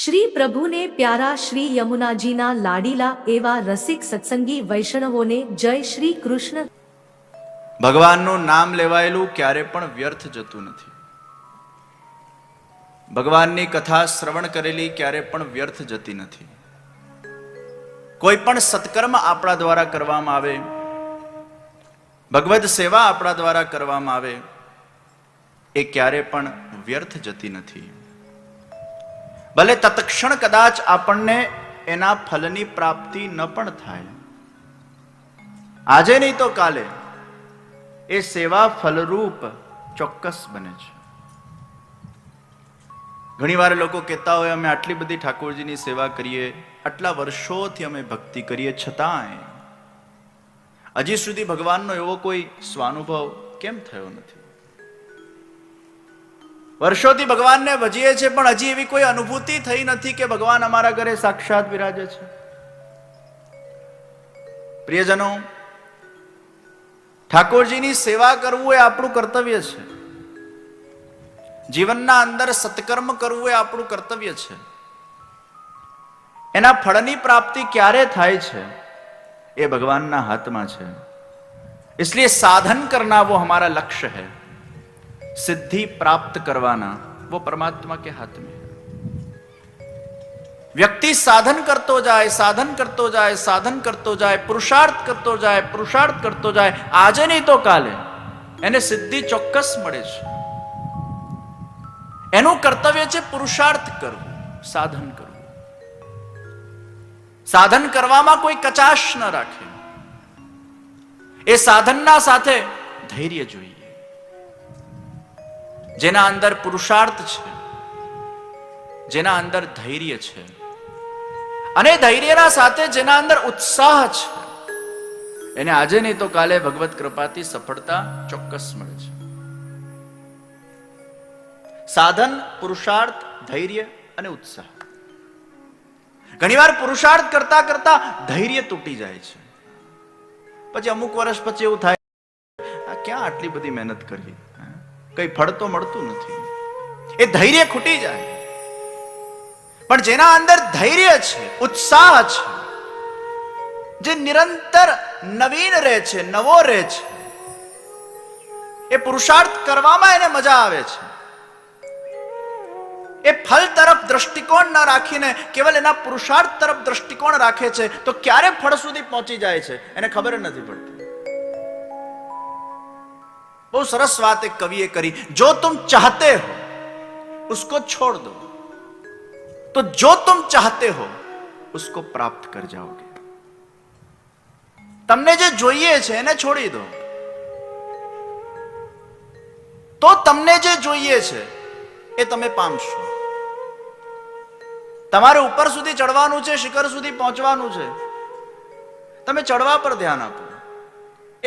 શ્રી પ્રભુને પ્યારા શ્રી યમુનાજીના લાડીલા એવા રસિક સત્સંગી વૈષ્ણવોને જય શ્રી કૃષ્ણ. ભગવાનનું નામ લેવાયેલું ક્યારે પણ વ્યર્થ જતું નથી. ભગવાનની કથા શ્રવણ કરેલી ક્યારે પણ વ્યર્થ જતી નથી. કોઈ પણ સત્કર્મ આપણા દ્વારા કરવામાં આવે, ભગવદ સેવા આપણા દ્વારા કરવામાં આવે, એ ક્યારે પણ વ્યર્થ જતી નથી. ભલે તત્ક્ષણ કદાચ આપણને એના ફલની પ્રાપ્તિ ન પણ થાય, આજે નહીં તો કાલે એ સેવા ફલરૂપ ચોક્કસ બને છે. ઘણીવાર લોકો કહેતા હોય, અમે આટલી બધી ઠાકોરજીની સેવા કરીએ, આટલા વર્ષોથી અમે ભક્તિ કરીએ, છતાંય હજી સુધી ભગવાનનો એવો કોઈ સ્વાનુભવ કેમ થયો નથી? વર્ષોથી ભગવાનને ભજીએ છીએ, પણ હજી એવી કોઈ અનુભૂતિ થઈ નથી કે ભગવાન અમારા ઘરે સાક્ષાત વિરાજે છે. પ્રિયજનો, ઠાકોરજીની સેવા કરવું એ આપણું કર્તવ્ય છે. જીવનના અંદર સત્કર્મ કરવું એ આપણું કર્તવ્ય છે. એના ફળની પ્રાપ્તિ ક્યારે થાય છે એ ભગવાનના હાથમાં છે. इसलिए साधन करना वो हमारा लक्ष्य है, सिद्धि प्राप्त करवाना वो परमात्मा के हाथ में है. व्यक्ति साधन करतो जाए, साधन करतो जाए, साधन करतो जाए, पुरुषार्थ करतो जाए, पुरुषार्थ करतो जाए, આજે નહીં તો કાલે એને સિદ્ધિ ચોક્કસ મળે છે. એનું કર્તવ્ય છે પુરુષાર્થ કરવું, સાધન કરવું. સાધન કરવામાં કોઈ કચાશ ન રાખે. એ સાધનના સાથે ધૈર્ય જોઈએ. જેના અંદર પુરુષાર્થ છે, જેના અંદર ધૈર્ય છે, અને ધૈર્યના સાથે જેના અંદર ઉત્સાહ છે, એને આજે નહીં તો કાલે ભગવત કૃપાથી સફળતા ચોક્કસ મળે છે. સાધન, પુરુષાર્થ, ધૈર્ય અને ઉત્સાહ. ઘણીવાર પુરુષાર્થ કરતા કરતા ધૈર્ય તૂટી જાય છે. પછી અમુક વર્ષ પછી એવું થાય, આ ક્યાં આટલી બધી મહેનત કરી, કઈ ફળ તો મળતું નથી. એ ધૈર્ય ખૂટી જાય. પણ જેના અંદર ધૈર્ય છે, ઉત્સાહ છે, જે નિરંતર નવીન રહે છે, નવો રહે છે, એ પુરુષાર્થ કરવામાં એને મજા આવે છે. એ ફળ તરફ દ્રષ્ટિકોણ ન રાખીને કેવલ એના પુરુષાર્થ તરફ દ્રષ્ટિકોણ રાખે છે, તો ક્યારે ફળ સુધી પહોંચી જાય છે એને ખબર નથી પડતી. બહુ સરસ વાત એક કવિએ કરી, જો તુમ ચાહતે હો उसको छोड़ दो, तो जो तुम चाहते हो उसको प्राप्त कर जाओगे. તમને જે જોઈએ છે એને છોડી દો, તો તમને જે જોઈએ છે એ તમે પામશો. તમારે ઉપર સુધી ચડવાનું છે, શિખર સુધી પહોંચવાનું છે, તમે ચડવા પર ધ્યાન આપો.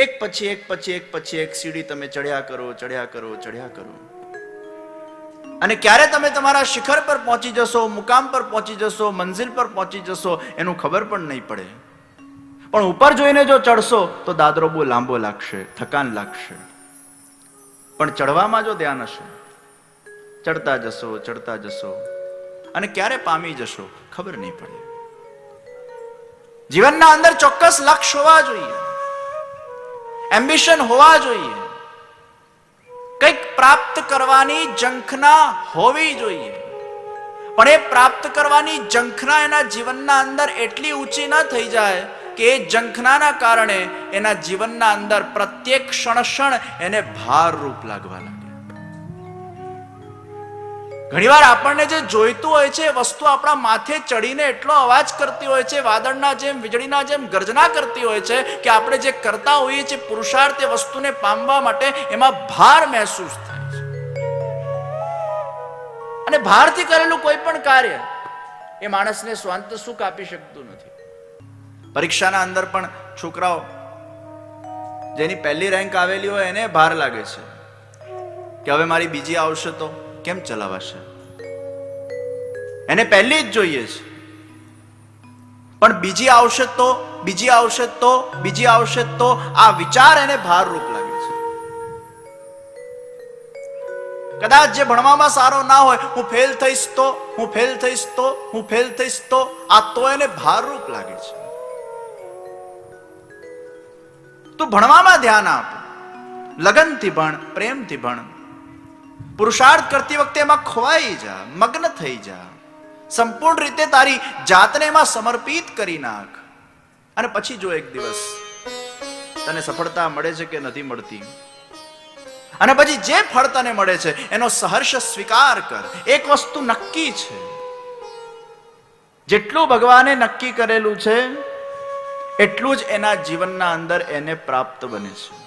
એક પછી એક પછી એક પછી એક સીડી તમે ચડ્યા કરો, ચડ્યા કરો, ચડ્યા કરો. અને ક્યારે તમે તમારા શિખર પર પહોંચી જશો, મુકામ પર પહોંચી જશો, મંઝિલ પર પહોંચી જશો, એનું ખબર પણ નહીં પડે. પણ ઉપર જોઈને જો ચડશો તો દાદરો બહુ લાંબો લાગશે, થકાન લાગશે. પણ ચડવામાં જો ધ્યાન હશે, ચડતા જશો, ચડતા જશો, અને ક્યારે પામી જશો ખબર નહીં પડે. જીવનના અંદર ચોક્કસ લક્ષ્ય હોવા જોઈએ, એમ્બિશન હોવા જોઈએ, કંઈક પ્રાપ્ત કરવાની ઝંખના હોવી જોઈએ. પણ એ પ્રાપ્ત કરવાની ઝંખના એના જીવનના અંદર એટલી ઊંચી ન થઈ જાય કે એ ઝંખનાના કારણે એના જીવનના અંદર પ્રત્યેક ક્ષણ એને ભાર રૂપ લાગવા લાગે. ઘણીવાર આપણને જે જોઈતું હોય છે એ વસ્તુ આપણા માથે ચડીને એટલો અવાજ કરતી હોય છે, વાદળના જેમ, વીજળીના જેમ ગર્જના કરતી હોય છે કે આપણે જે કરતા હોઈએ છીએ પુરુષાર્થ એ વસ્તુને પામવા માટે એમાં ભાર મહેસૂસ થાય છે. અને ભારથી કરેલું કોઈ પણ કાર્ય એ માણસને સ્વાંત સુખ આપી શકતું નથી. પરીક્ષાના અંદર પણ છોકરાઓ જેની પહેલી રેન્ક આવેલી હોય એને ભાર લાગે છે કે હવે મારી બીજી આવશે તો કેમ ચલાવાશે. એને પહેલી જ જોઈએ છે, પણ બીજી આવશે તો, બીજી આવશે તો, બીજી આવશે તો, આ વિચાર એને ભાર રૂપ લાગે છે. કદાચ જે ભણવામાં સારો ના હોય, હું ફેલ થઈશ તો, હું ફેલ થઈશ તો, હું ફેલ થઈશ તો, આ તો એને ભારરૂપ લાગે છે. તું ભણવામાં ધ્યાન આપ, લગનથી ભણ, પ્રેમથી ભણ, પુરુષાર્થ કરતી વખતે એમાં ખોવાઈ જા, મગ્ન થઈ જા, સંપૂર્ણ રીતે તારી જાતને એમાં સમર્પિત કરી નાખ. અને પછી જો એક દિવસ તને સફળતા મળે છે કે નથી મળતી, અને પછી જે ફળ તને મળે છે એનો સહર્ષ સ્વીકાર કર. એક વસ્તુ નક્કી છે, જેટલું ભગવાને નક્કી કરેલું છે એટલું જ એના જીવનના અંદર એને પ્રાપ્ત બને છે.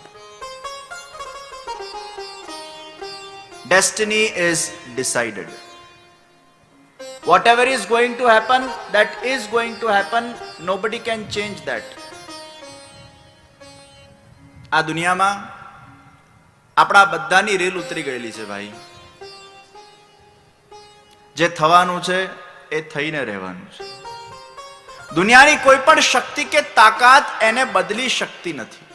Destiny is decided. Whatever is going to happen, that is going to happen. Nobody can change that. આ દુનિયામાં આપણા બધાની રેલ ઉતરી ગયેલી છે ભાઈ. જે થવાનું છે એ થઈને રહેવાનું છે. દુનિયાની કોઈ પણ શક્તિ કે તાકાત એને બદલી શકતી નથી.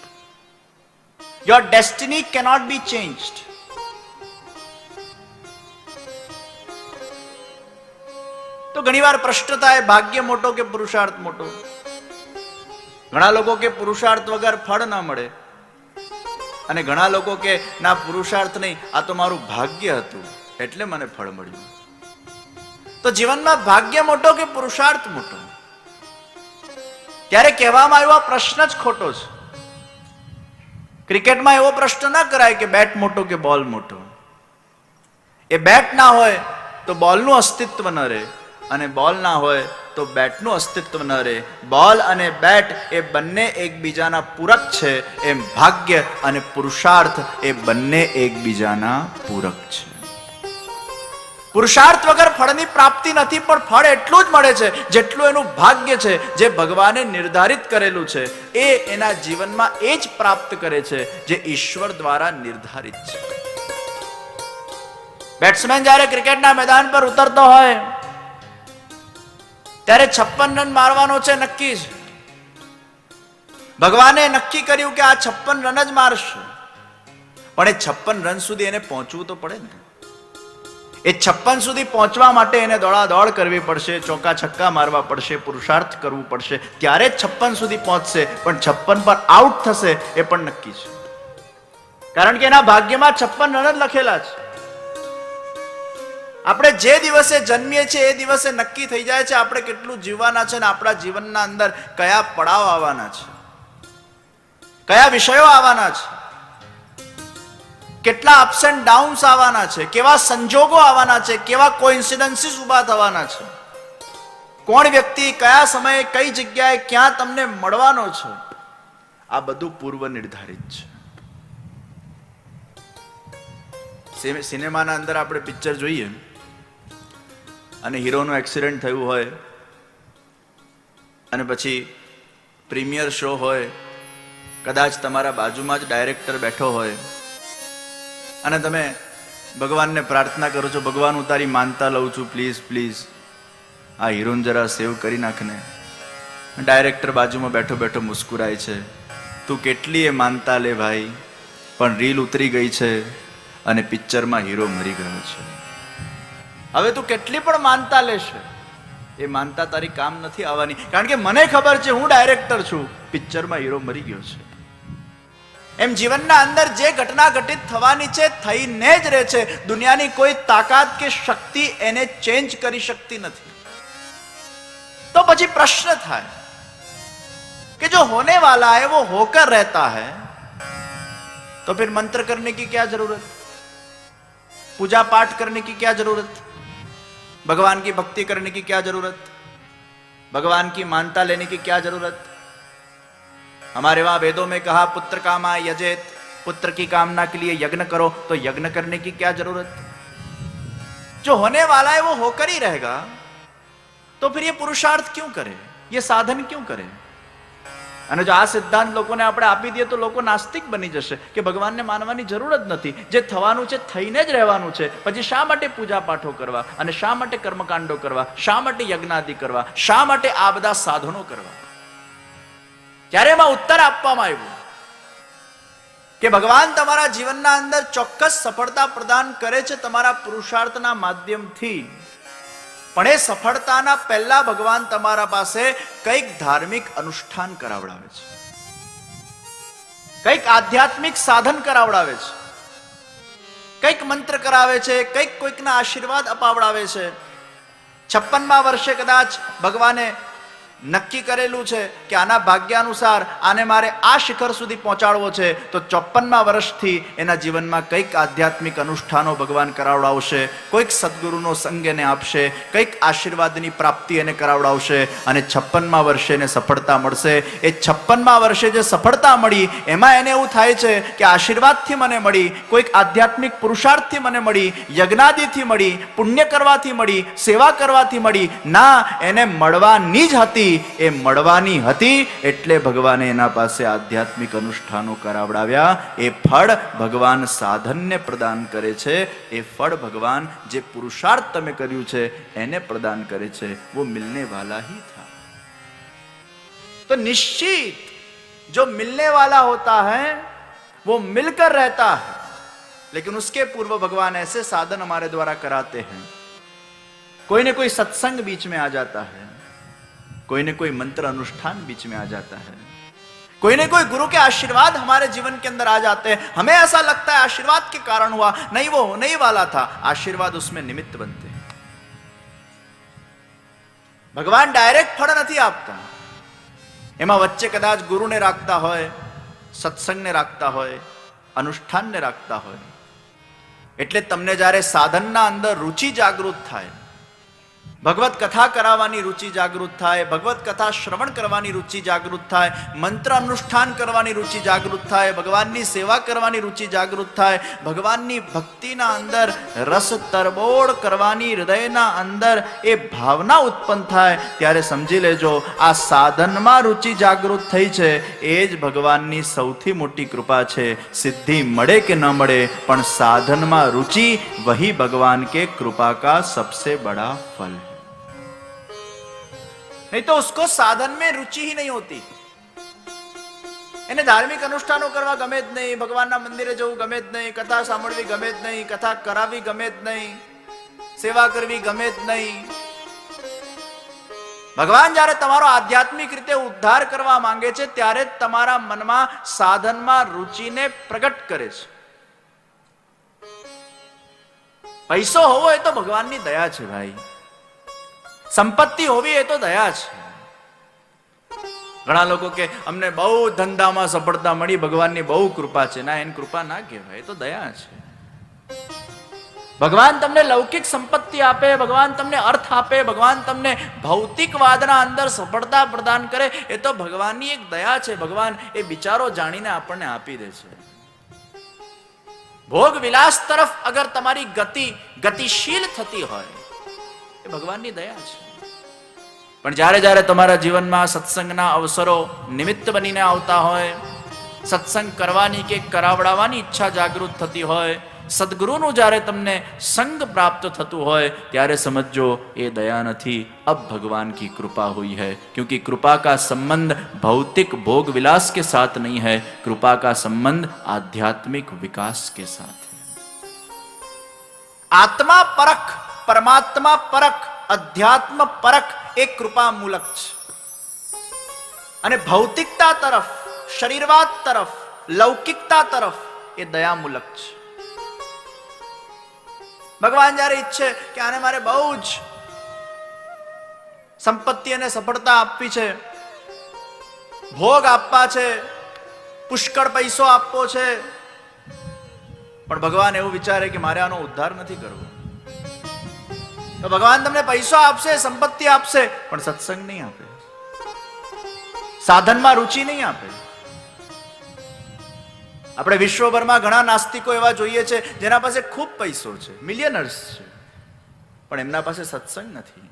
Your destiny cannot be changed. તો ઘણીવાર પ્રશ્ન થાય, ભાગ્ય મોટો કે પુરુષાર્થ મોટો? ઘણા લોકો કે પુરુષાર્થ વગર ફળ ના મળે, અને ઘણા લોકો કે ના પુરુષાર્થ નહીં, આ તો મારું ભાગ્ય હતું એટલે મને ફળ મળ્યું. તો જીવનમાં ભાગ્ય મોટો કે પુરુષાર્થ મોટો? ત્યારે કહેવામાં આવ્યો આ પ્રશ્ન જ ખોટો છે. ક્રિકેટમાં એવો પ્રશ્ન ના કરાય કે બેટ મોટો કે બોલ મોટો. એ બેટ ના હોય તો બોલનું અસ્તિત્વ ન રહે, અને બોલ ના હોય તો બેટનું અસ્તિત્વ ન રહે. બોલ અને બેટ એ બંને એકબીજાના પૂરક છે, એમ ભાગ્ય અને પુરુષાર્થ એ બંને એકબીજાના પૂરક છે. પુરુષાર્થ વગર ફળની પ્રાપ્તિ નથી, પણ ફળ એટલું જ મળે છે જેટલું એનું ભાગ્ય છે. જે ભગવાને નિર્ધારિત કરેલું છે એ એના જીવનમાં એ જ પ્રાપ્ત કરે છે જે ઈશ્વર દ્વારા નિર્ધારિત છે. બેટ્સમેન જ્યારે ક્રિકેટના મેદાન પર ઉતરતો હોય ત્યારે 56 રન મારવાનો છે, નક્કી છે. ભગવાને નક્કી કર્યું કે આ 56 રન જ મારશે, પણ એ 56 રન સુધી એને પહોંચવું તો પડે ને. એ 56 સુધી પહોંચવા માટે એને દોડાદોડ કરવી પડશે, ચોકા છક્કા મારવા પડશે, પુરુષાર્થ કરવું પડશે, ત્યારે જ 56 સુધી પહોંચશે. પણ 56 પર આઉટ થશે એ પણ નક્કી છે, કારણ કે એના ભાગ્યમાં 56 રન જ લખેલા છે. આપણે જે દિવસે જન્મીએ છીએ એ દિવસે નક્કી થઈ જાય છે આપણે કેટલું જીવવાના છે, ને આપણા જીવનના અંદર કયા પડાવ આવવાના છે, કયા વિષયો આવવાના છે, કેટલા અપ્સ એન્ડ ડાઉન્સ આવવાના છે, કેવા સંજોગો આવવાના છે, કેવા કોઇન્સિડન્સીસ ઉભા થવાના છે, કોણ વ્યક્તિ કયા સમયે કઈ જગ્યાએ ક્યાં તમને મળવાનો છે, આ બધું પૂર્વ નિર્ધારિત છે. સિનેમાના અંદર આપણે પિક્ચર જોઈએ અને હીરોનું એક્સિડન્ટ થયું હોય, અને પછી પ્રીમિયર શો હોય, કદાચ તમારા બાજુમાં જ ડાયરેક્ટર બેઠો હોય, અને તમે ભગવાનને પ્રાર્થના કરો છો, ભગવાન હું તારી માનતા લઉં છું, પ્લીઝ પ્લીઝ આ હીરોને જરા સેવ કરી નાખને. ડાયરેક્ટર બાજુમાં બેઠો બેઠો મુસ્કુરાય છે, તું કેટલી એ માનતા લે ભાઈ, પણ રીલ ઉતરી ગઈ છે અને પિક્ચરમાં હીરો મરી ગયો છે. હવે તું કેટલી પણ માનતા લેશે, એ માનતા તારી કામ નથી આવવાની, કારણ કે મને ખબર છે હું ડાયરેક્ટર છું, પિક્ચરમાં હીરો મરી ગયો છે. એમ જીવનના અંદર જે ઘટના ઘટિત થવાની છે થઈને જ રહે છે. દુનિયાની કોઈ તાકાત કે શક્તિ એને ચેન્જ કરી શકતી નથી. તો પછી પ્રશ્ન થાય कि जो होने वाला है वो होकर रहता है, तो फिर मंत्र करने की क्या जरूरत, पूजा पाठ करने की क्या जरूरत, भगवान की भक्ति करने की क्या जरूरत, भगवान की मानता लेने की क्या जरूरत। हमारे वहां वेदों में कहा पुत्र कामा यजेत, पुत्र की कामना के लिए यज्ञ करो, तो यज्ञ करने की क्या जरूरत। जो होने वाला है वो होकर ही रहेगा, तो फिर ये पुरुषार्थ क्यों करे, ये साधन क्यों करे। અને જો આ સિદ્ધાંત લોકોને આપણે આપી દઈએ તો લોકો નાસ્તિક બની જશે કે ભગવાનને માનવાની જરૂર જ નથી, જે થવાનું છે થઈને જ રહેવાનું છે, પછી શા માટે પૂજા પાઠો કરવા અને શા માટે કર્મકાંડો કરવા, શા માટે યજ્ઞાદિ કરવા, શા માટે આ બધા સાધનો કરવા. ત્યારે એમાં ઉત્તર આપવામાં આવ્યું કે ભગવાન તમારા જીવનના અંદર ચોક્કસ સફળતા પ્રદાન કરે છે તમારા પુરુષાર્થના માધ્યમથી, પણ એ સફળતાના પહેલા ભગવાન તમારા પાસે કંઈક ધાર્મિક અનુષ્ઠાન કરાવડાવે છે, કંઈક આધ્યાત્મિક સાધન કરાવડાવે છે, કંઈક મંત્ર કરાવે છે, કંઈક કોઈકના આશીર્વાદ અપાવડાવે છે. 56મા વર્ષે કદાચ ભગવાને નક્કી કરેલું છે કે આના ભાગ્યાનુસાર આને મારે આ શિખર સુધી પહોંચાડવો છે, તો 54મા વર્ષથી એના જીવનમાં કંઈક આધ્યાત્મિક અનુષ્ઠાનો ભગવાન કરાવડાવશે, કોઈક સદગુરુનો સંગ એને આપશે, કંઈક આશીર્વાદની પ્રાપ્તિ એને કરાવડાવશે, અને 56મા વર્ષે એને સફળતા મળશે. એ 56મા વર્ષે જે સફળતા મળી એમાં એને એવું થાય છે કે આશીર્વાદથી મને મળી, કોઈક આધ્યાત્મિક પુરુષાર્થથી મને મળી, યજ્ઞાદિથી મળી, પુણ્ય કરવાથી મળી, સેવા કરવાથી મળી. ના, એને મળવાની જ હતી, એ મળવાની હતી એટલે ભગવાને એના પાસે આધ્યાત્મિક અનુષ્ઠાનો કરાવડાવ્યા. એ ફળ ભગવાન સાધનને પ્રદાન કરે છે, એ ફળ ભગવાન જે પુરુષાર્થ તમે કર્યું છે એને પ્રદાન કરે છે. वो मिलने वाला ही था. तो निश्चित जो मिलने वाला होता है वो मिलकर रहता है, लेकिन उसके पूर्व भगवान ऐसे साधन हमारे द्वारा कराते हैं. कोई ना कोई सत्संग बीच में आ जाता है, कोई न कोई मंत्र अनुष्ठान बीच में आ जाता है, कोई न कोई गुरु के आशीर्वाद हमारे जीवन के अंदर आ जाते हैं. हमें ऐसा लगता है आशीर्वाद के कारण हुआ, नहीं, वो होने ही वाला था. आशीर्वाद उसमें निमित्त बनते हैं. ભગવાન ડાયરેક્ટ ફળ નથી આપતા, એમાં વચ્ચે કદાચ ગુરુને રાખતા હોય, સત્સંગને રાખતા હોય, અનુષ્ઠાનને રાખતા હોય. એટલે તમને જ્યારે સાધનના અંદર રુચિ જાગૃત થાય, ભગવત કથા કરાવવાની રુચિ જાગૃત થાય, ભગવત કથા શ્રવણ કરવાની રુચિ જાગૃત થાય, મંત્ર અનુષ્ઠાન કરવાની રુચિ જાગૃત થાય, ભગવાનની સેવા કરવાની રુચિ જાગૃત થાય, ભગવાનની ભક્તિના અંદર રસ તરબોળ કરવાની હૃદયના અંદર એ ભાવના ઉત્પન્ન થાય, ત્યારે સમજી લેજો આ સાધનમાં રુચિ જાગૃત થઈ છે એ જ ભગવાનની સૌથી મોટી કૃપા છે. સિદ્ધિ મળે કે ન મળે, પણ સાધનમાં રુચિ વહી ભગવાન કે કૃપા કા સબસે બડા ફલ. नहीं तो उसको साधन में रुचि ही नहीं होती. એને ધાર્મિક અનુષ્ઠાનો કરવા ગમે જ નહીં, ભગવાનના મંદિરે જવું ગમે જ નહીં, કથા સાંભળવી ગમે જ નહીં, કથા કરાવવી ગમે જ નહીં, સેવા કરવી ગમે જ નહીં. ભગવાન જ્યારે તમારો આધ્યાત્મિક રીતે ઉદ્ધાર કરવા માંગે છે ત્યારે તમારા મનમાં સાધનમાં રુચિને પ્રગટ કરે છે. પૈસો હોવો એ તો ભગવાનની દયા છે ભાઈ, સંપત્તિ હોવી એ તો દયા છે. ઘણા લોકો કે અમને બહુ ધંધામાં સફળતા મળી, ભગવાનની બહુ કૃપા છે. ના, એની કૃપા ના કહેવાય, એ તો દયા છે. ભગવાન તમને લૌકિક સંપત્તિ આપે, ભગવાન તમને અર્થ આપે, ભગવાન તમને ભૌતિકવાદના અંદર સફળતા પ્રદાન કરે, એ તો ભગવાનની એક દયા છે. ભગવાન એ બિચારો જાણીને આપણને આપી દે છે. ભોગ વિલાસ તરફ અગર તમારી ગતિશીલ થતી હોય એ ભગવાનની દયા છે. પણ જ્યારે જ્યારે તમારા જીવનમાં સત્સંગના અવસરો નિમિત્ત બનીને આવતા હોય, સત્સંગ કરવાની કે કરાવડાવવાની ઈચ્છા જાગૃત થતી હોય, સદગુરુનું જ્યારે તમને સંગ પ્રાપ્ત થતું હોય, ત્યારે સમજો એ દયા નથી, अब भगवान की कृपा हुई है. क्योंकि कृपा का संबंध भौतिक भोग विलास के साथ नहीं है, कृपा का संबंध आध्यात्मिक विकास के साथ है. आत्मा परख, परमात्मा परख, अध्यात्म परख एक कृपा मूलक છે, અને ભૌતિકતા તરફ, શરીરવાદ તરફ, લૌકિકતા તરફ એ દયા મૂલક છે. ભગવાન જ્યારે ઈચ્છે કે આને મારે બહુ જ સંપત્તિ અને સફળતા આપવી છે, ભોગ આપવા છે, પુષ્કળ પૈસો આપવો છે, પણ ભગવાન એવું વિચારે કે મારે આનો ઉદ્ધાર નથી કરવો, તો ભગવાન તમને પૈસો આપશે, સંપત્તિ આપશે, પણ સત્સંગ નહીં આપે, સાધનમાં રુચિ નહીં આપે. આપણે વિશ્વભરમાં ઘણા નાસ્તિકો એવા જોઈએ છે જેના પાસે ખૂબ પૈસો છે, મિલિયનર્સ છે, પણ એમના પાસે સત્સંગ નથી,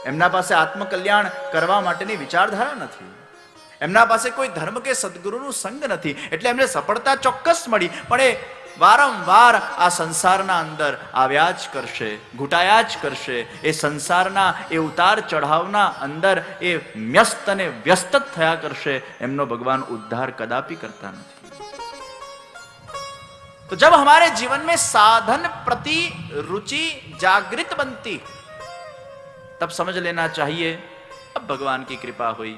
એમના પાસે આત્મકલ્યાણ કરવા માટેની વિચારધારા નથી, એમના પાસે કોઈ ધર્મ કે સદગુરુનું સંગ નથી. એટલે એમને સફળતા ચોક્કસ મળી, પણ એ વારંવાર આ સંસારના અંદર આવ્યા જ કરશે, ઘૂંટાયા જ કરશે. એ સંસારના એ ઉતાર ચઢાવના અંદર એ વ્યસ્ત અને વ્યસ્ત થયા કરશે. એમનો ભગવાન ઉદ્ધાર કદાપી કરતા નથી. तो जब हमारे जीवन में साधन प्रति रुचि जागृत बनती, तब समझ लेना चाहिए अब भगवान की कृपा हुई,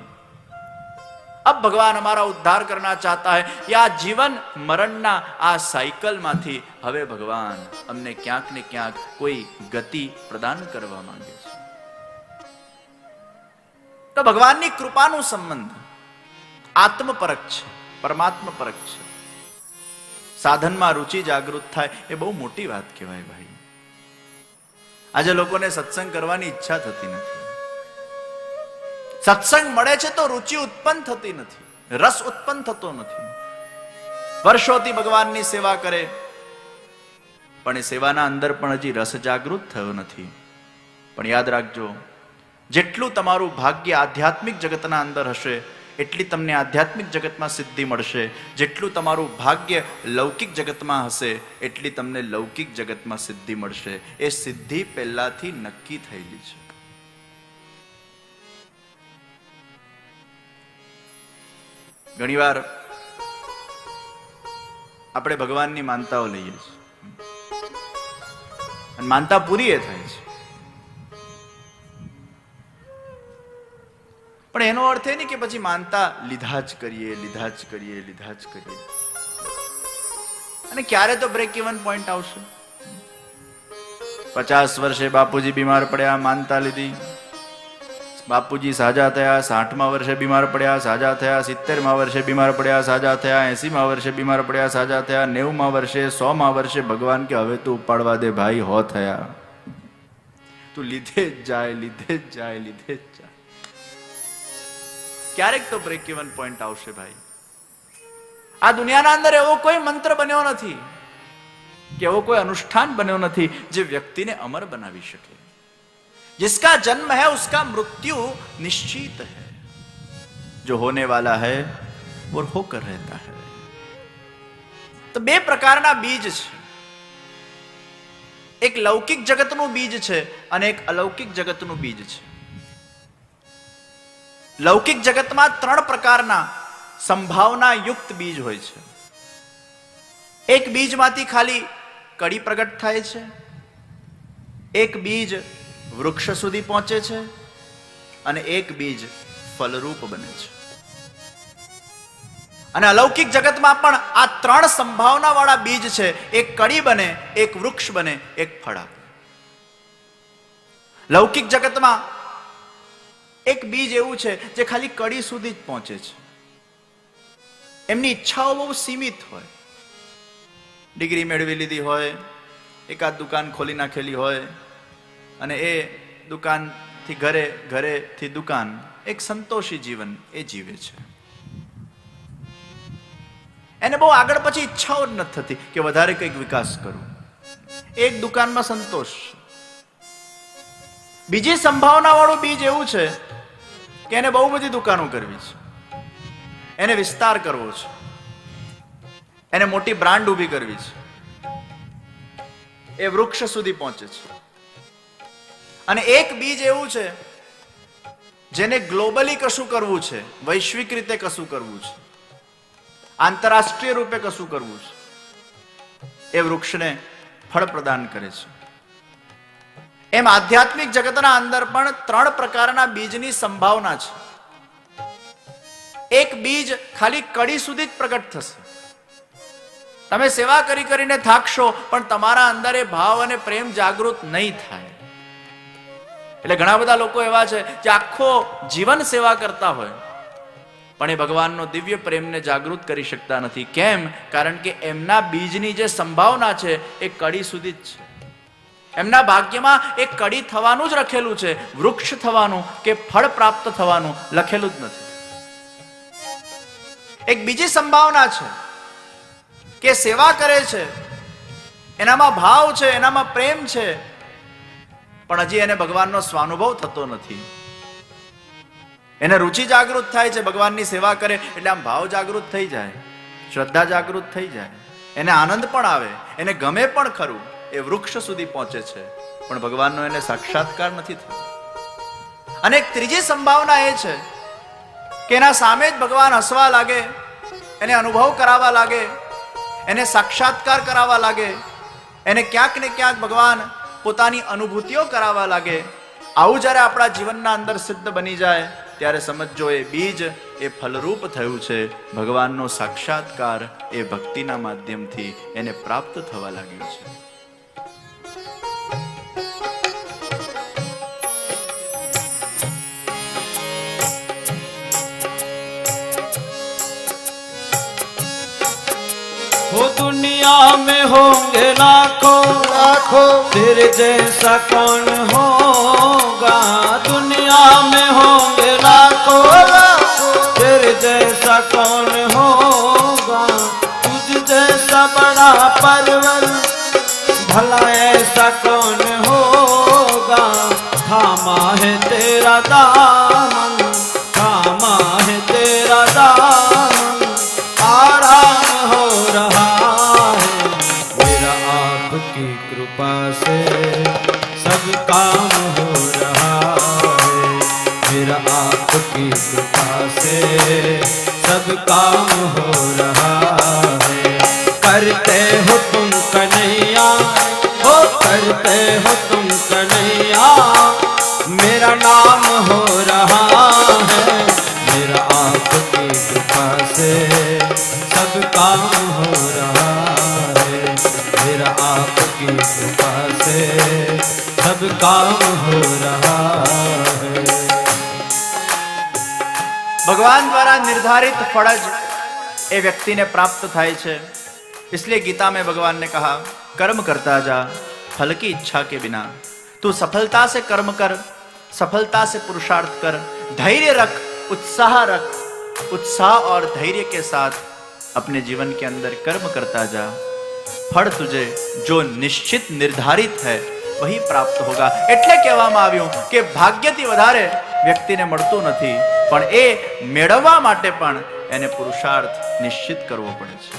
अब भगवान हमारा उद्धार करना चाहता है। या जीवन मरणना आ साइकल माथी हवे भगवान अमने क्यांक ने क्यांक कोई गति प्रदान करवा मांगे छे। तो भगवाननी कृपानो संबंध आत्मपरक छे, परमात्मपरक छे। साधનમાં रुचि जागृत થાય એ બહુ મોટી વાત કહેવાય ભાઈ। આજે લોકોને સત્સંગ કરવાની ઈચ્છા થતી નથી, સત્સંગ મળે છે તો રુચિ ઉત્પન્ન થતી નથી, રસ ઉત્પન્ન થતો નથી। વર્ષોથી ભગવાનની સેવા કરે પણ એ સેવાના અંદર પણ હજી રસ જાગૃત થયો નથી। પણ યાદ રાખજો, જેટલું તમારું ભાગ્ય આધ્યાત્મિક જગતના અંદર હશે એટલી તમને આધ્યાત્મિક જગતમાં સિદ્ધિ મળશે, જેટલું તમારું ભાગ્ય લૌકિક જગતમાં હશે એટલી તમને લૌકિક જગતમાં સિદ્ધિ મળશે। એ સિદ્ધિ પહેલાથી નક્કી થયેલી છે। ઘણીવાર આપણે ભગવાનની માનતાઓ લઈએ છીએ અને માનતા પૂરી એ થાય છે, પણ એનો અર્થ એ નહીં કે પછી માનતા લીધા જ કરીએ, લીધા જ કરીએ, લીધા જ કરીએ। અને ક્યારે તો બ્રેક ઇવન પોઈન્ટ આવશે। 50 વર્ષે બાપુજી બીમાર પડ્યા, માનતા લીધી, બાપુજી સાજા થયા, 60મા વર્ષે બીમાર પડ્યા, સાજા થયા, 70મા વર્ષે બીમાર પડ્યા, સાજા થયા, 80મા વર્ષે બીમાર પડ્યા, સાજા થયા, 90મા વર્ષે, 100મા વર્ષે ભગવાન કે હવે તું ઉપાડવા દે ભાઈ, હો થયા, તું લીધે જ જાય, લીધે જ જાય, લીધે જ જાય। ક્યારેક તો બ્રેક ઇવન પોઈન્ટ આવશે ભાઈ। આ દુનિયાના અંદર એવો કોઈ મંત્ર બન્યો નથી કે એવો કોઈ અનુષ્ઠાન બન્યો નથી જે વ્યક્તિને અમર બનાવી શકે। जिसका जन्म है उसका मृत्यु निश्चित है, जो होने वाला है वो होकर रहता है। तो બે પ્રકારના બીજ છે, એક લૌકિક જગતનું બીજ છે અને એક અલૌકિક જગતનું બીજ છે। લૌકિક જગતમાં 3 પ્રકારના સંભાવના યુક્ત બીજ હોય છે। એક બીજમાંથી ખાલી કડી પ્રગટ થાય છે, એક બીજ વૃક્ષ સુધી પહોંચે છે અને એક બીજ ફલરૂપ બને છે। અને અલૌકિક જગતમાં પણ આ 3 સંભાવના વાળા બીજ છે, એક કડી બને, એક વૃક્ષ બને, એક ફળ આપે। લૌકિક જગતમાં એક બીજ એવું છે જે ખાલી કડી સુધી જ પહોંચે છે, એમની ઈચ્છાઓ બહુ સીમિત હોય। ડિગ્રી મેળવી લીધી હોય, એકાદ દુકાન ખોલી નાખેલી હોય અને એ દુકાનથી ઘરે, ઘરેથી દુકાન, એક સંતોષી જીવન એ જીવે છે। એને બહુ આગળ પછી ઈચ્છાઓ જ નથી થતી કે વધારે કંઈક વિકાસ કરું, એક દુકાનમાં સંતોષ। બીજી સંભાવના વાળું બીજ એવું છે કે એને બહુ બધી દુકાનો કરવી છે, એને વિસ્તાર કરવો છે, એને મોટી બ્રાન્ડ ઊભી કરવી છે, એ વૃક્ષ સુધી પહોંચે છે। અને એક બીજ એવું છે જેને ગ્લોબલી કશું કરવું છે, વૈશ્વિક રીતે કશું કરવું છે, આંતરરાષ્ટ્રીય રૂપે કશું કરવું છે, એ વૃક્ષને ફળ પ્રદાન કરે છે। એમ આધ્યાત્મિક જગતના અંદર પણ 3 પ્રકારના બીજની સંભાવના છે। એક બીજ ખાલી કડી સુધી જ પ્રગટ થશે, તમે સેવા કરી કરીને થાકશો પણ તમારા અંદર એ ભાવ અને પ્રેમ જાગૃત નહીં થાય। એટલે ઘણા બધા લોકો એવા છે જે આખો જીવન સેવા કરતા હોય પણ એ ભગવાનનો દિવ્ય પ્રેમને જાગૃત કરી શકતા નથી। કેમ? કારણ કે એમના બીજની જે સંભાવના છે એ કડી સુધી જ છે, એમના ભાગ્યમાં એક કડી થવાનું જ લખેલું છે, વૃક્ષ થવાનું કે ફળ પ્રાપ્ત થવાનું લખેલું જ નથી। એક બીજી સંભાવના છે કે સેવા કરે છે, એનામાં ભાવ છે, એનામાં પ્રેમ છે, પણ હજી એને ભગવાનનો સ્વાનુભવ થતો નથી। એને રુચિ જાગૃત થાય છે, ભગવાનની સેવા કરે એટલે આમ ભાવ જાગૃત થઈ જાય, શ્રદ્ધા જાગૃત થઈ જાય, એને આનંદ પણ આવે, એને ગમે પણ ખરું, એ વૃક્ષ સુધી પહોંચે છે પણ ભગવાનનો એને સાક્ષાત્કાર નથી થતો। અને એક ત્રીજી સંભાવના એ છે કે એના સામે જ ભગવાન હસવા લાગે, એને અનુભવ કરાવવા લાગે, એને સાક્ષાત્કાર કરાવવા લાગે, એને ક્યાંક ને ક્યાંક ભગવાન પોતાની અનુભૂતિઓ કરાવવા લાગે, આવું જ્યારે આપણા જીવનના અંદર સિદ્ધ બની જાય ત્યારે સમજો એ બીજ એ ફલરૂપ થયું છે. ભગવાનનો સાક્ષાત્કાર એ ભક્તિના માધ્યમથી એને પ્રાપ્ત થવા લાગ્યું છે. हो दुनिया में होंगे लाखों लाखों, तेरे जैसा कौन होगा. दुनिया में होंगे लाखों लाखों, तेरे जैसा कौन होगा. तुझ जैसा बड़ा परवर भला ऐसा कौन होगा. थामा है तेरा दामन, थामा है तेरा दामन, आराम हो रहा है मेरा आपकी कृपा से. सब काम हो रहा है मेरा आपकी कृपा से. सब काम हो रहा है. करते हो तुम कन्हैया, हो करते हो तुम कन्हैया, मेरा नाम हो रहा है मेरा आपकी कृपा से. सब काम हो रहा है मेरा आपकी कृपा से. सब काम हो रहा है. ભગવાન દ્વારા નિર્ધારિત ફળ જ એ વ્યક્તિને પ્રાપ્ત થાય છે. इसलिए गीता में भगवान ने कहा, कर्म करता जा फल की इच्छा के बिना. तू सफलता से कर्म कर, सफलता से पुरुषार्थ कर, धैर्य रख, उत्साह रख. उत्साह और धैर्य के साथ अपने जीवन के अंदर कर्म करता जा. फल तुझे जो निश्चित निर्धारित है वही प्राप्त होगा. એટલે કહેવામાં આવ્યું કે ભાગ્યથી વધારે વ્યક્તિને મળતું નથી, પણ એ મેળવવા માટે પણ એને પુરુષાર્થ નિશ્ચિત કરવો પડે છે.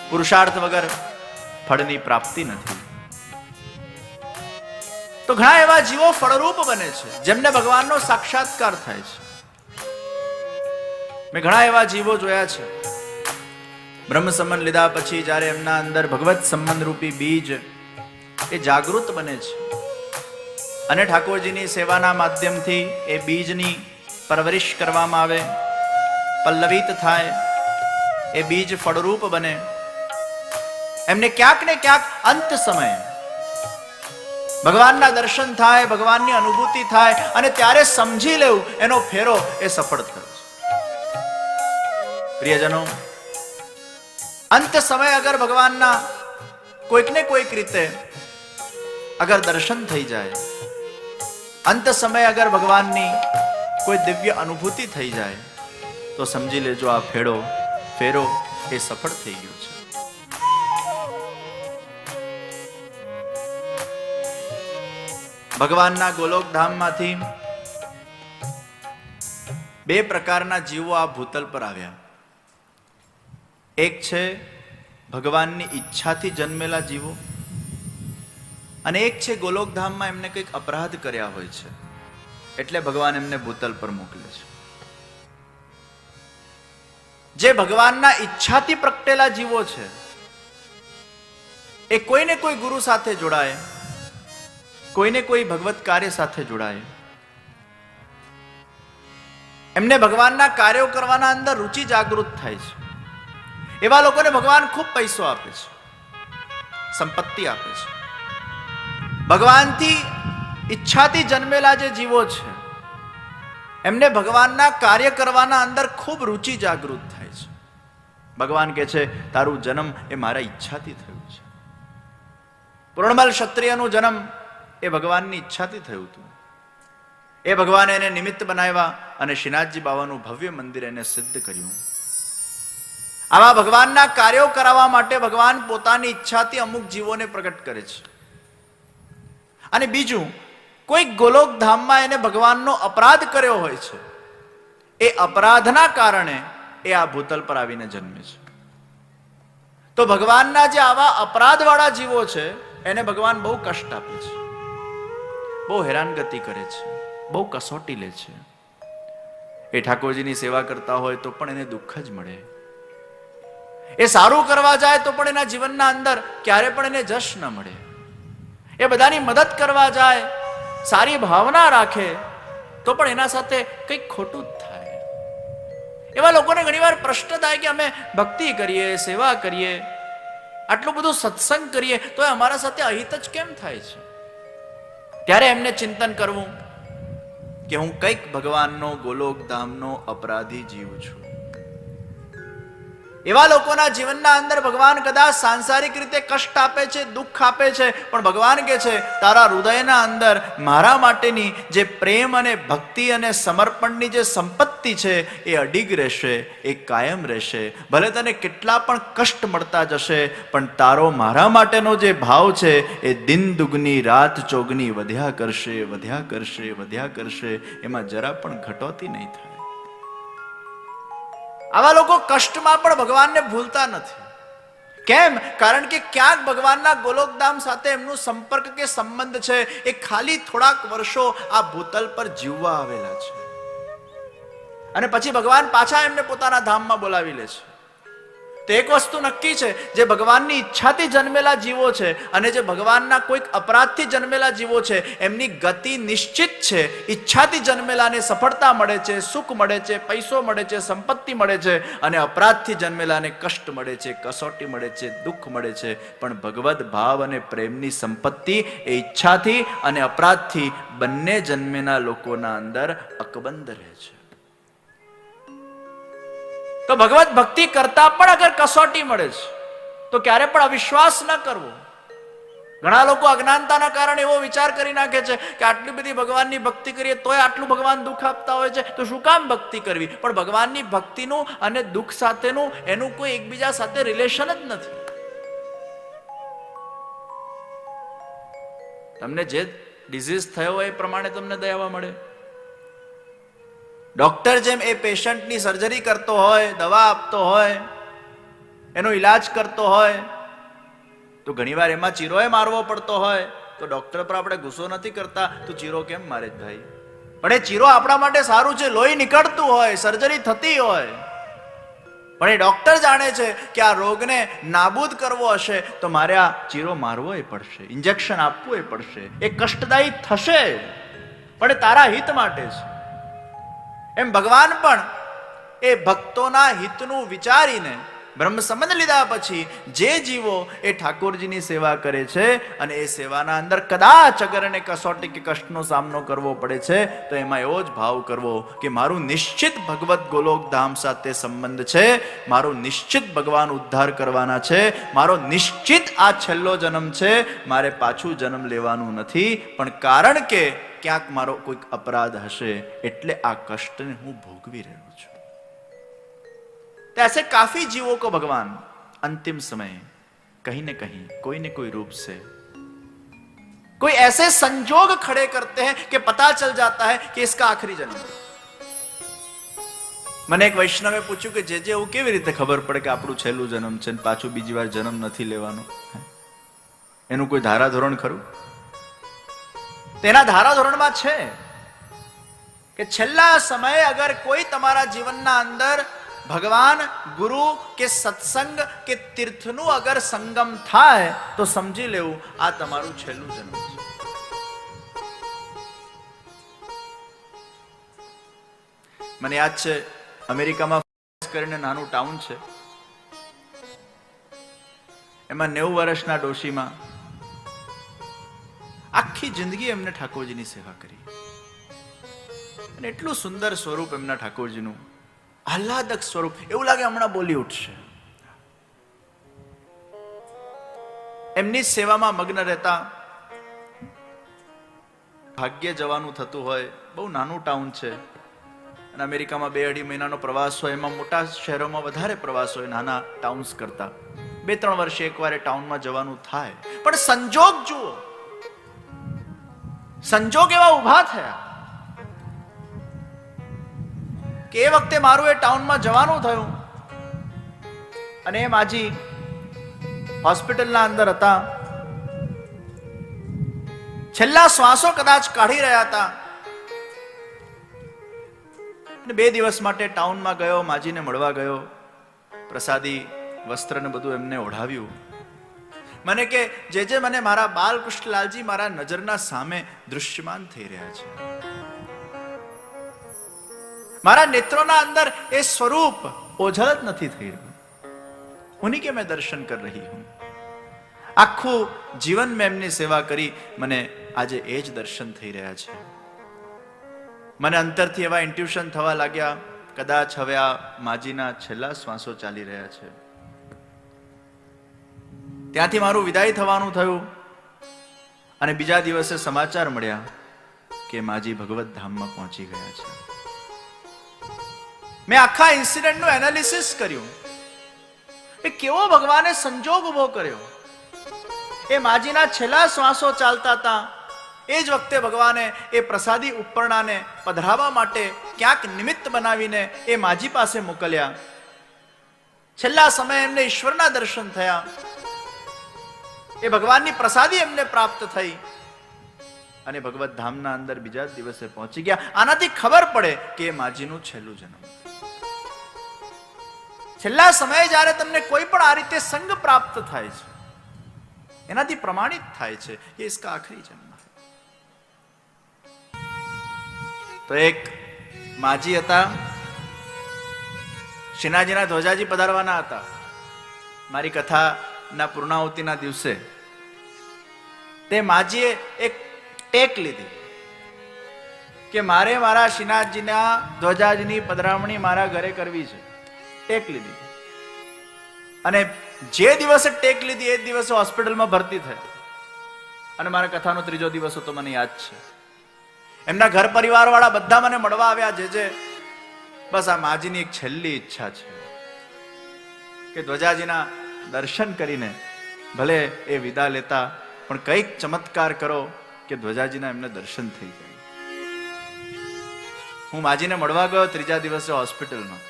પુરુષાર્થ વગર ફળની પ્રાપ્તિ નથી. તો ઘણા એવા જીવો ફળરૂપ બને છે જેમને ભગવાનનો સાક્ષાત્કાર થાય છે. મેં ઘણા એવા જીવો જોયા છે, બ્રહ્મ સંબંધ લીધા પછી જ્યારે એમના અંદર ભગવત સંબંધ રૂપી બીજ એ જાગૃત બને છે અને ઠાકોરજીની સેવાના માધ્યમથી એ બીજની પરવરિશ કરવામાં આવે, પલ્લવિત થાય, એ બીજ ફળરૂપ બને. એમને ક્યાંક ને ક્યાંક અંત સમયે ભગવાનના દર્શન થાય, ભગવાનની અનુભૂતિ થાય અને ત્યારે સમજી લેવું એનો ફેરો એ સફળ થયો છે. પ્રિયજનો, અંત સમય અગર ભગવાનના કોઈક ને કોઈક રીતે અગર દર્શન થઈ જાય, અંત સમય અગર ભગવાનની કોઈ દિવ્ય અનુભૂતિ થઈ જાય તો સમજી લેજો આ ફેરો એ સફળ થઈ ગયો છે. ભગવાનના ગોલોકધામમાંથી બે પ્રકારના જીવો આ ભૂતલ પર આવ્યા. એક છે ભગવાનની ઈચ્છાથી જન્મેલા જીવો અને એક છે ગોલોકધામમાં એમને કંઈક અપરાધ કર્યા હોય છે એટલે ભગવાન એમને ભૂતલ પર મોકલે છે. જે ભગવાનના ઈચ્છાથી પ્રગટેલા જીવો છે એ કોઈને કોઈ ગુરુ સાથે જોડાય, કોઈને કોઈ ભગવત કાર્ય સાથે જોડાય, એમને ભગવાનના કાર્યો કરવાના અંદર રુચિ જાગૃત થાય છે. એવા લોકોને ભગવાન ખૂબ પૈસો આપે છે, સંપત્તિ આપે છે. ભગવાનથી ઈચ્છાથી જન્મેલા જે જીવો છે એમને ભગવાનના કાર્ય કરવાના અંદર ખૂબ રુચિ જાગૃત થાય છે. ભગવાન કહે છે તારું જન્મ એ મારા ઈચ્છાથી થયું છે. પૂર્ણમલ ક્ષત્રિયનું જન્મ એ ભગવાનની ઈચ્છાથી થયું હતું. એ ભગવાને એને નિમિત્ત બનાવ્યા અને શ્રીનાથજી બાવાનું ભવ્ય મંદિર એને સિદ્ધ કર્યું. આવા ભગવાનના કાર્યો કરાવવા માટે ભગવાન પોતાની ઈચ્છાથી અમુક જીવોને પ્રગટ કરે છે. અને બીજું, કોઈક ગોલોકધામમાં એને ભગવાનનો અપરાધ કર્યો હોય છે, એ અપરાધના કારણે એ આ ભૂતલ પર આવીને જન્મે છે. તો ભગવાનના જે આવા અપરાધવાળા જીવો છે એને ભગવાન બહુ કષ્ટ આપે છે, બહુ હેરાનગતિ કરે છે, બહુ કસોટી લે છે. એ ઠાકોરજીની સેવા કરતા હોય તો પણ એને દુઃખ જ મળે. એ સારું કરવા જાય તો પણ એના જીવનના અંદર ક્યારે પણ એને જશ ન મળે. એ બધાની મદદ કરવા જાય, સારી ભાવના રાખે તો પણ એના સાથે કંઈક ખોટું જ થાય. એવા લોકોને ઘણીવાર પ્રશ્ન થાય કે અમે ભક્તિ કરીએ, સેવા કરીએ, આટલું બધું સત્સંગ કરીએ તો અમારા સાથે અહિત જ કેમ થાય છે? ત્યારે એમને ચિંતન કરવું કે હું કંઈક ભગવાનનો ગોલોકધામનો અપરાધી જીવ છું. એવા લોકોના જીવનના અંદર ભગવાન કદાચ સાંસારિક રીતે કષ્ટ આપે છે, દુઃખ આપે છે, પણ ભગવાન કહે છે તારા હૃદયના અંદર મારા માટેની જે પ્રેમ અને ભક્તિ અને સમર્પણની જે સંપત્તિ છે એ અડીગ રહેશે, એ કાયમ રહેશે. ભલે તને કેટલા પણ કષ્ટ મળતા જશે, પણ તારો મારા માટેનો જે ભાવ છે એ દિન દુગની રાત ચોગની વધ્યા કરશે, વધ્યા કરશે, વધ્યા કરશે. એમાં જરા પણ ઘટોતી નહીં થાય. આવા લોકો કષ્ટમાં પણ ભગવાનને ભૂલતા નથી. કેમ? કારણ કે ક્યાંક ભગવાનના ગોલોકધામ સાથે એમનું સંપર્ક કે સંબંધ છે એ ખાલી થોડાક વર્ષો આ ભૂતલ પર જીવવા આવેલા છે, અને પછી ભગવાન પાછા એમને પોતાના ધામમાં બોલાવી લે છે. તો એક વસ્તુ નક્કી છે, જે ભગવાનની ઈચ્છાથી જન્મેલા જીવો છે અને જે ભગવાનના કોઈક અપરાધથી જન્મેલા જીવો છે, એમની ગતિ નિશ્ચિત છે. ઈચ્છાથી જન્મેલાને સફળતા મળે છે, સુખ મળે છે, પૈસો મળે છે, સંપત્તિ મળે છે, અને અપરાધથી જન્મેલાને કષ્ટ મળે છે, કસોટી મળે છે, દુઃખ મળે છે. પણ ભગવદ ભાવ અને પ્રેમની સંપત્તિ એ ઈચ્છાથી અને અપરાધથી બંને જન્મેના લોકોના અંદર અકબંધ રહે છે. તો ભગવત ભક્તિ કરતા પણ અગર કસોટી મળે છે તો ક્યારે પણ અવિશ્વાસ ન કરવો. ઘણા લોકો અજ્ઞાનતાના કારણે એવો વિચાર કરી નાખે છે કે આટલી બધી ભગવાનની ભક્તિ કરીએ તોય આટલું ભગવાન દુઃખ આપતા હોય છે, તો શું કામ ભક્તિ કરવી? પણ ભગવાનની ભક્તિનું અને દુઃખ સાથેનું એનું કોઈ એકબીજા સાથે રિલેશન જ નથી. તમને જે ડિઝીઝ થયો હોય એ પ્રમાણે તમને દયાવા મળે. ડોક્ટર જેમ એ પેશન્ટની સર્જરી કરતો હોય, દવા આપતો હોય, એનો ઈલાજ કરતો હોય, તો ઘણીવાર એમાં ચીરોય મારવો પડતો હોય, તો ડોક્ટર પર આપણે ગુસ્સો નથી કરતા, તું ચીરો કેમ મારે ભાઈ? પણ એ ચીરો આપણા માટે સારું છે, લોહી નીકળતું હોય, સર્જરી થતી હોય, પણ એ ડોક્ટર જાણે છે કે આ રોગને નાબૂદ કરવો હશે તો મારે આ ચીરો મારવો પડશે, ઇન્જેક્શન આપવું પડશે. એ કષ્ટદાયી થશે, પણ એ તારા હિત માટે છે. એમ ભગવાન પણ એ ભક્તોના હિતનું વિચારીને બ્રહ્મ સંબંધ લીધા પછી જે જીવો એ ઠાકોરજીની સેવા કરે છે અને એ સેવાના અંદર કદાચ અગર એને કસોટી કે કષ્ટનો સામનો કરવો પડે છે તો એમાં એવો જ ભાવ કરવો કે મારું નિશ્ચિત ભગવત ગોલોકધામ સાથે સંબંધ છે, મારો નિશ્ચિત ભગવાન ઉદ્ધાર કરવાના છે, મારો નિશ્ચિત આ છેલ્લો જન્મ છે, મારે પાછું જન્મ લેવાનું નથી, પણ કારણ કે ક્યાંક મારો કોઈક અપરાધ હશે એટલે આ કષ્ટને હું ભોગવી રહ્યો છું. तो ऐसे काफी जीवों को भगवान अंतिम समय कहीं न कहीं कोई न कोई रूप से कोई ऐसे संजोग खड़े करते हैं कि पता चल जाता है कि इसका आखिरी जन्म. મને એક વૈષ્ણવે પૂછ્યું કે જે એવું કેવી રીતે ખબર પડે કે આપણું છેલ્લું જન્મ છે ને પાછું બીજી વાર જન્મ નથી લેવાનો? એનું કોઈ ધારાધોરણ ખરું? તેના ધારાધોરણમાં છે કે છેલ્લા સમયે અગર કોઈ તમારા જીવનના અંદર ભગવાન, ગુરુ કે સત્સંગ કે તીર્થનું અગર સંગમ થાય તો સમજી લેવું આ તમારું છેલ્લું જન્મ છે. મને યાદ છે અમેરિકામાં કરીને નાનું ટાઉન છે, એમાં 90 વર્ષના ડોશીમાં આખી જિંદગી એમને ઠાકોરજીની સેવા કરી અને એટલું સુંદર સ્વરૂપ એમના ઠાકોરજીનું, આહલાદક સ્વરૂપ, એવું લાગે હમણાં બોલી ઉઠશે. એમની સેવામાં મગ્ન રહેતા ભાગ્ય જવાનું થતું હોય. બહુ નાનું ટાઉન છે અને અમેરિકામાં 2-2.5 મહિનાનો પ્રવાસ હોય, એમાં મોટા શહેરોમાં વધારે પ્રવાસ હોય નાના ટાઉન્સ કરતા. 2-3 વર્ષે એકવાર એ ટાઉનમાં જવાનું થાય. પણ સંજોગ જુઓ, સંજોગ એવા ઉભા થયા કે એ વખતે મારું એ ટાઉનમાં જવાનું થયું અને એ માજી હોસ્પિટલના અંદર હતા, છેલ્લા શ્વાસો કદાચ કાઢી રહ્યા હતા. 2 દિવસ માટે ટાઉનમાં ગયો, માજીને મળવા ગયો, પ્રસાદી વસ્ત્રને બધું એમને ઓઢાવ્યું. મને કે જે મને મારા બાલકૃષ્ણલાલજી મારા નજરના સામે દૃશ્યમાન થઈ રહ્યા છે. મારા નેત્રોના અંદર એ સ્વરૂપ ઓझल જ નથી થઈ રહ્યું. ઉन्हीं के मैं दर्शन कर रही हूं. આખું જીવન મેં એમની સેવા કરી, મને આજે એ જ દર્શન થઈ રહ્યા છે. મને અંતરથી એવા ઇન્ટ્યુશન થવા લાગ્યા, કદાચ હવે આ માજીના છેલ્લા શ્વાસો ચાલી રહ્યા છે. ત્યાંથી મારું વિદાય થવાનું થયું અને બીજા દિવસે સમાચાર મળ્યા કે માજી ભગવત ધામમાં પહોંચી ગયા છે. મેં આખા ઇન્સિડન્ટનું એનાલિસિસ કર્યું. એ કેવો ભગવાને સંજોગ ઉભો કર્યો. એ માજીના છેલ્લા શ્વાસો ચાલતા હતા એ જ વખતે ભગવાને એ પ્રસાદી ઉપરણાને પધરાવવા માટે ક્યાંક નિમિત્ત બનાવીને એ માજી પાસે મોકલ્યા. છેલ્લા સમયે એમને ઈશ્વરના દર્શન થયા. એ ભગવાનની પ્રસાદી એમને પ્રાપ્ત થઈ અને ભગવત ધામના અંદર બીજા જ દિવસે પહોંચી ગયા. આનાથી ખબર પડે કે એ માજીનું છેલ્લું જન્મ. છેલ્લા સમયે જ્યારે તમને કોઈ પણ આ રીતે સંગ પ્રાપ્ત થાય છે, એનાથી પ્રમાણિત થાય છે કે इसका આખરી જન્મ. તો એક માજી હતા, શ્રીનાથજીના ધ્વજાજી પધારવાના હતા. મારી કથાના પૂર્ણાહુતિના દિવસે તે માજીએ એક ટેક લીધી કે મારે મારા શ્રીનાથજીના ધ્વજાજીની પધરામણી મારા ઘરે કરવી છે. ટેક લીધી અને જે દિવસે ટેક લીધી એ જ દિવસે હોસ્પિટલમાં ભરતી થયા. અને મારા કથાનો ત્રીજો દિવસ હતો, મને યાદ છે. એમના ઘર પરિવાર વાળા બધા મને મળવા આવ્યા. જે બસ આ માજીની એક છેલ્લી ઈચ્છા છે કે ધ્વજાજીના દર્શન કરીને ભલે એ વિદા લેતા, પણ કંઈક ચમત્કાર કરો કે ધ્વજાજીના એમને દર્શન થઈ જાય. હું માજીને મળવા ગયો ત્રીજા દિવસે હોસ્પિટલમાં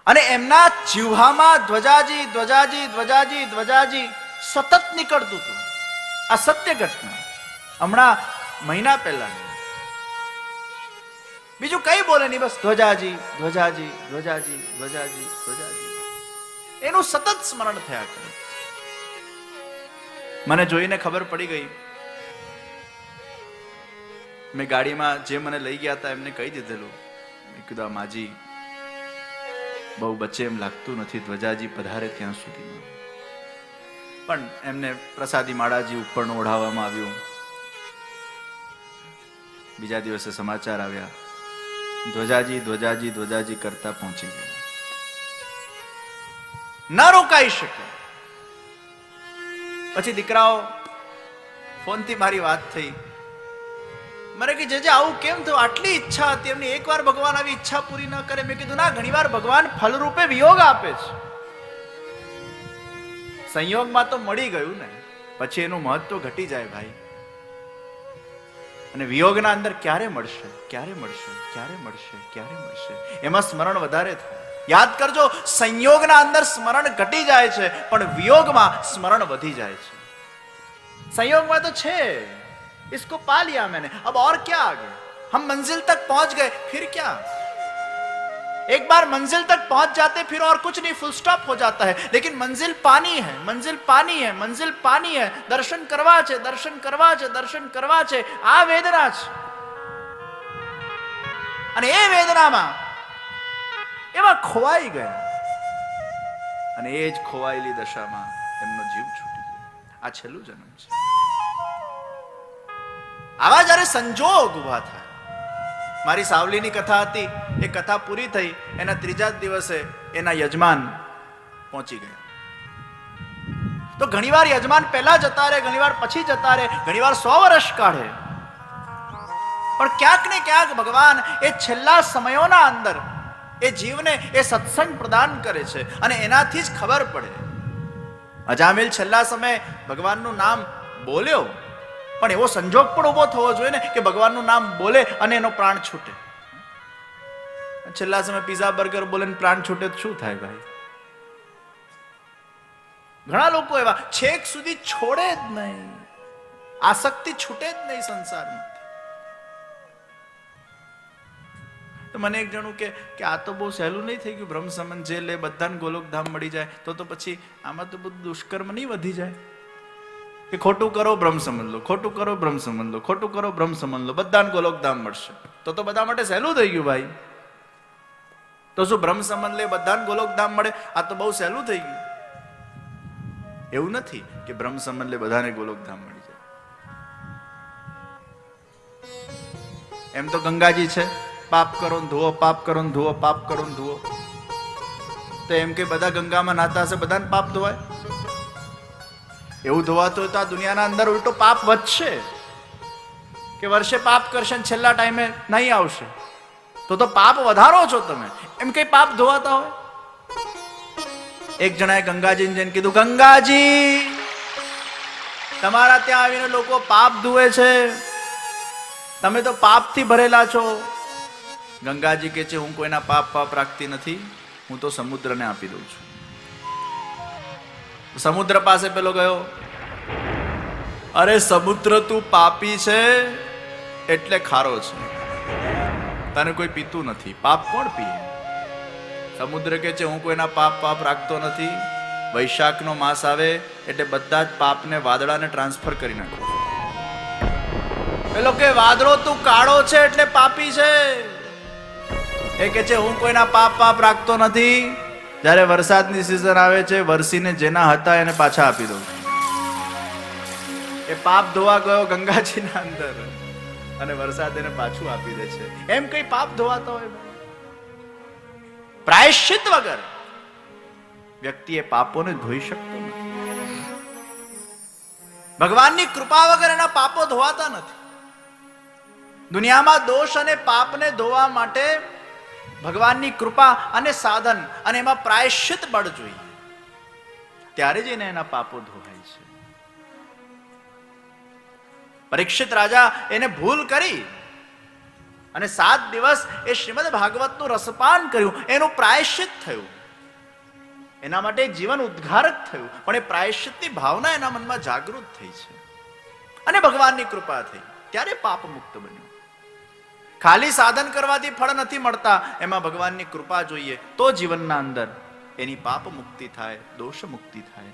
અને એમના જીવહામાં ધ્વજાજી ધ્વજાજી ધ્વજાજી ધ્વજાજી સતત નીકળતું હતું. આ સત્ય ઘટના, હમણાં મહિના પહેલા. બીજું કઈ બોલે નહીં, બસ ધ્વજાજી ધ્વજાજી ધ્વજાજી ધ્વજાજી ધ્વજાજી, એનું સતત સ્મરણ થયા કરે. મને જોઈને ખબર પડી ગઈ. મેં ગાડીમાં જે મને લઈ ગયા હતા એમને કહી દીધેલું, મેં કીધું માજી બહુ બચે એમ લાગતું નથી, ધ્વજાજી પધારે ત્યાં સુધીમાં. પણ એમને પ્રસાદી માળાજી ઉપરનું ઓઢાવવામાં આવ્યું. બીજા દિવસે સમાચાર આવ્યા, ધ્વજાજી ધ્વજાજી ધ્વજાજી કરતા પહોંચી ગયા. ન રોકાઈ શકે. પછી દીકરાઓ ફોનથી મારી વાત થઈ. મને કે જે આવું કેમ થયું, આટલી ઈચ્છા હતી એમની, એકવાર ભગવાન આવી ઈચ્છા પૂરી ન કરે. મેં કીધું ના, ઘણીવાર ભગવાન ફલરૂપે વિયોગ આપે છે. સંયોગમાં તો મળી ગયું ને, પછી એનું મહત્વ ઘટી જાય ભાઈ. અને વિયોગના અંદર ક્યારે મળશે, ક્યારે મળશે, ક્યારે મળશે, ક્યારે મળશે, એમાં સ્મરણ વધારે થાય. યાદ કરજો, સંયોગના અંદર સ્મરણ ઘટી જાય છે, પણ વિયોગમાં સ્મરણ વધી જાય છે. संयोग तो छे, इसको पा लिया मैंने, अब और क्या आगे, हम मंजिल तक पहुंच गए, फिर क्या? एक बार मंजिल तक पहुंच जाते फिर और कुछ नहीं, फुल स्टॉप हो जाता है. लेकिन मंजिल पानी है, मंजिल पानी है, मंजिल पानी है. दर्शन करवा छे, दर्शन करवा छे, दर्शन करवा छे, आ वेदना छे. અને એ વેદનામાં એવા ખોવાઈ ગયા અને એ જ ખોવાયેલી દશામાં એમનો જીવ છૂટી ગયો. આ છેલ્લું જન્મ છે. આવા જ્યારે સંજોગ ઉભા થાય, મારી સાવલીની કથા હતી, એ કથા પૂરી થઈ, એના ત્રીજા દિવસે એના યજમાન પહોંચી ગયા. તો ઘણીવાર યજમાન પહેલા જતા રહે, ઘણીવાર પછી જતા રહે, ઘણીવાર 100 વર્ષ કાઢે, પણ ક્યાંક ને ક્યાંક ભગવાન એ છેલ્લા સમયોના અંદર એ જીવને એ સત્સંગ પ્રદાન કરે છે અને એનાથી જ ખબર પડે. અજામિલ છેલ્લા સમયે ભગવાનનું નામ બોલ્યો, પણ એવો સંજોગ પણ ઉભો થવો જોઈએ ને કે ભગવાનનું નામ બોલે અને એનો પ્રાણ છૂટે. છેલ્લા સમય પીઝા બર્ગર બોલે ને પ્રાણ છૂટે તો શું થાય ભાઈ? ઘણા લોકો એવા છેક સુધી છોડે જ નહીં, આસક્તિ છૂટે જ નહીં સંસારમાં. તો મને એક જણું કે આ તો બહુ સહેલું નહીં થઈ ગયું, બ્રહ્મ સંબંધ જે લે બધાને ગોલોકધામ મળી જાય, તો પછી આમાં તો બધું દુષ્કર્મ નહીં વધી જાય? કે ખોટું કરો બ્રહ્મ સંબંધ લો, ખોટું કરો બ્રહ્મ સંબંધ લો, ખોટું કરો બ્રહ્મ સંબંધ લો, બધાને ગોલોકધામ મળશે. તો બધા માટે સહેલું થઈ ગયું ભાઈ. તો શું બ્રહ્મ સંબંધ લે બધાને ગોલોકધામ મળે? આ તો બહુ સહેલું થઈ ગયું. એવું નથી કે બ્રહ્મ સંબંધ લે બધાને ગોલોકધામ મળી જાય. એમ તો ગંગાજી છે, પાપ કરો ને ધુઓ, પાપ કરો ને ધુઓ, પાપ કરો ને ધુઓ. તો એમ કે બધા ગંગામાં નાતા હશે, બધાને પાપ ધોવાય? એવું ધોવાતું હોય તો આ દુનિયાના અંદર ઉલટો પાપ વધશે, કે વર્ષે પાપ કરશે ને છેલ્લા ટાઈમે નહીં આવશે, તો પાપ વધારો છો તમે. એમ કઈ પાપ ધોવાતા હોય? એક જણાએ ગંગાજીને જઈને કીધું, ગંગાજી તમારા ત્યાં આવીને લોકો પાપ ધુએ છે, તમે તો પાપથી ભરેલા છો. ગંગાજી કે છે, હું કોઈના પાપ રાખતી નથી, હું તો સમુદ્રને આપી દઉં છું. સમુદ્ર પાસે પેલો ગયો, અરે સમુદ્ર તું પાપી છે એટલે ખારો છે, તને કોઈ પીતું નથી, પાપ કોણ પીએ? સમુદ્ર કે છે, હું કોઈના પાપ રાખતો નથી, વૈશાખનો માસ આવે એટલે બધા જ પાપને વાદળાને ટ્રાન્સફર કરી નાખો. પેલો કે વાદળો તું કાળો છે એટલે પાપી છે. એ કે છે, હું કોઈના પાપ રાખતો નથી, જ્યારે વરસાદની સિઝન આવે છે વરસીને જેના હતા એને પાછા આપી દઉં. એ પાપ ધોવા ગયો ગંગાજીના અંદર અને વરસાદ એને પાછું આપી દે છે. એમ કઈ પાપ ધોવાતો હોય? પ્રાયશ્ચિત વગર વ્યક્તિ એ પાપોને ધોઈ શકતો નથી. ભગવાનની કૃપા વગર એના પાપો ધોવાતા નથી. દુનિયામાં દોષ અને પાપને ધોવા માટે ભગવાનની કૃપા અને સાધન અને એમાં પ્રાયશ્ચિત બળ જોઈએ, ત્યારે જઈને એના પાપો ધોવાય છે. પરીક્ષિત રાજા એને ભૂલ કરી અને 7 દિવસ એ શ્રીમદ ભાગવતનું રસપાન કર્યું, એનું પ્રાયશ્ચિત થયું, એના માટે જીવન ઉદ્ઘારક થયું. પણ એ પ્રાયશ્ચિતની ભાવના એના મનમાં જાગૃત થઈ છે અને ભગવાનની કૃપા થઈ, ત્યારે પાપ મુક્ત બન્યું. ખાલી સાધન કરવાથી ફળ નથી મળતા, એમાં ભગવાનની કૃપા જોઈએ, તો જીવનના અંદર એની પાપ મુક્તિ થાય, દોષ મુક્તિ થાય.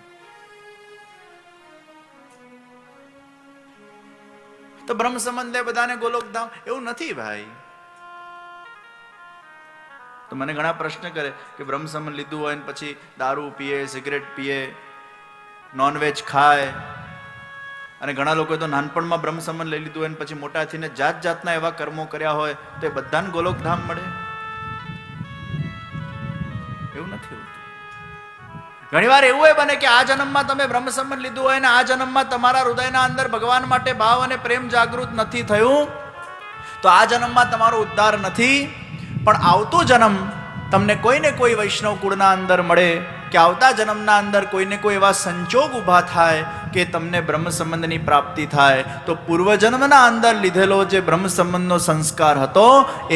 તો બ્રહ્મ સંબંધે બધાને ગોલોકધામ એવું નથી ભાઈ. તો મને ઘણા પ્રશ્ન કરે કે બ્રહ્મ સંબંધ લીધું હોય ને પછી દારૂ પીએ, સિગરેટ પીએ, નોનવેજ ખાય, અને ઘણા લોકો તો નાનપણમાં બ્રહ્મ સંબંધ લઈ લીધું હોય ને પછી મોટા થઈને જાત જાતના એવા કર્મો કર્યા હોય તો એ બધાને ગોલોકધામ મળે? એવું નથી હોતું. ઘણીવાર એવું બને કે આ જન્મમાં તમે બ્રહ્મ સંબંધ લીધું હોય ને આ જન્મમાં તમારા હૃદયના અંદર ભગવાન માટે ભાવ અને પ્રેમ જાગૃત નથી થયું, તો આ જન્મમાં તમારો ઉદ્ધાર નથી. પણ આવતો જન્મ તમને કોઈને કોઈ વૈષ્ણવ કુળના અંદર મળે, કે આવતા જન્મના અંદર કોઈને કોઈ એવા સંજોગ ઊભા થાય કે તમને બ્રહ્મ સંબંધની પ્રાપ્તિ થાય, તો પૂર્વજન્મના અંદર લીધેલો જે બ્રહ્મ સંબંધનો સંસ્કાર હતો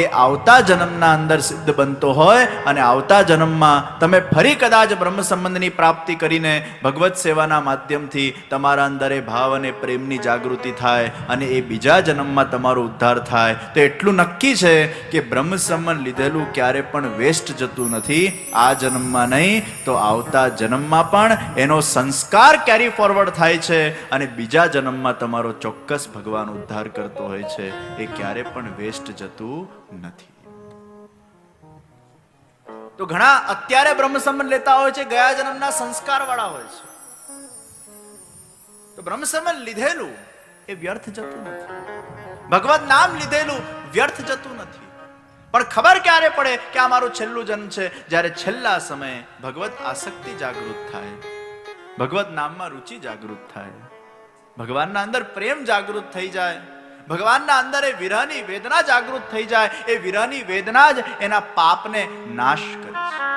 એ આવતા જન્મના અંદર સિદ્ધ બનતો હોય, અને આવતા જન્મમાં તમે ફરી કદાચ બ્રહ્મ સંબંધની પ્રાપ્તિ કરીને ભગવત સેવાના માધ્યમથી તમારા અંદર એ ભાવ અને પ્રેમની જાગૃતિ થાય અને એ બીજા જન્મમાં તમારો ઉદ્ધાર થાય. તો એટલું નક્કી છે કે બ્રહ્મ સંબંધ લીધેલું ક્યારે પણ વેસ્ટ જતું નથી. આ જન્મમાં નહીં તો આવતા જન્મમાં પણ એનો સંસ્કાર કેરી ફોરવર્ડ થાય છે, અને બીજા જન્મમાં તમારો ચોક્કસ ભગવાન ઉદ્ધાર કરતો હોય છે. એ ક્યારે પણ વેસ્ટ જતું નથી. તો ઘણા અત્યારે બ્રહ્મ સંબંધ લેતા હોય છે, ગયા જન્મના સંસ્કાર વાળા હોય છે. તો બ્રહ્મ સંબંધ લીધેલું એ વ્યર્થ જતું નથી, ભગવત નામ લીધેલું વ્યર્થ જતું નથી. પણ ખબર ક્યારે પડે કે આ મારું છેલ્લું જન્મ છે? જ્યારે છેલ્લા સમયે ભગવત આસક્તિ જાગૃત થાય, ભગવત નામમાં રુચિ જાગૃત થાય, ભગવાનના અંદર પ્રેમ જાગૃત થઈ જાય, ભગવાનના અંદર એ વિરહની વેદના જાગૃત થઈ જાય. એ વિરહની વેદના જ એના પાપને નાશ કરે છે.